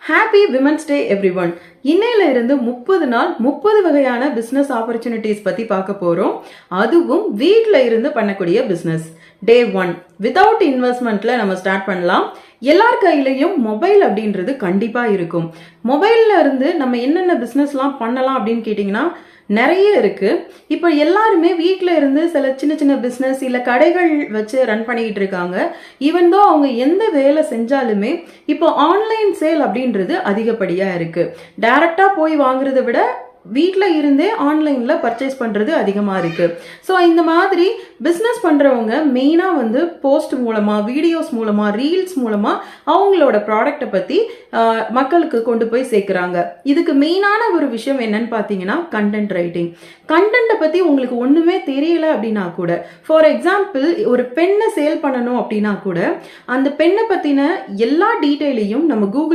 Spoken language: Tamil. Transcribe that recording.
Happy women's day every one. இன்னையில இருந்து 30 நாள் 30 வகையான பிசினஸ் ஆப்பர்ச்சுனிட்டிஸ் பத்தி பார்க்க போறோம். அதுவும் வீட்ல இருந்து பண்ணக்கூடிய பிசினஸ். டே 1 வித்தவுட் இன்வெஸ்ட்மெண்ட்ல நம்ம ஸ்டார்ட் பண்ணலாம். எல்லார் கையிலையும் மொபைல் அப்படின்றது கண்டிப்பா இருக்கும். மொபைல்ல இருந்து நம்ம என்னென்ன பிசினஸ்லாம் பண்ணலாம் அப்படின்னு கேட்டிங்கன்னா நிறைய இருக்கு. இப்போ எல்லாருமே வீட்டில் இருந்து சில சின்ன சின்ன பிஸ்னஸ் இல்லை கடைகள் வச்சு ரன் பண்ணிக்கிட்டு இருக்காங்க. ஈவன் தோ அவங்க எந்த வேலை செஞ்சாலுமே இப்போ ஆன்லைன் சேல் அப்படின்றது அதிகப்படியாக இருக்கு. டைரக்டா போய் வாங்குறதை விட வீட்டில் இருந்தே ஆன்லைனில் பர்ச்சேஸ் பண்ணுறது அதிகமாக இருக்குது. ஸோ இந்த மாதிரி பிஸ்னஸ் பண்ணுறவங்க மெயினாக வந்து போஸ்ட் மூலமாக, வீடியோஸ் மூலமாக, ரீல்ஸ் மூலமாக அவங்களோட ப்ராடக்டை பற்றி மக்களுக்கு கொண்டு போய் சேர்க்குறாங்க. இதுக்கு மெயினான ஒரு விஷயம் என்னன்னு பார்த்தீங்கன்னா கண்டென்ட் ரைட்டிங். கண்டென்ட்டை பற்றி உங்களுக்கு ஒன்றுமே தெரியல அப்படின்னா கூட, ஃபார் எக்ஸாம்பிள் ஒரு பெண்ணை சேல் பண்ணணும் அப்படின்னா கூட அந்த பெண்ணை பற்றின எல்லா டீட்டெயிலையும் நம்ம கூகுள்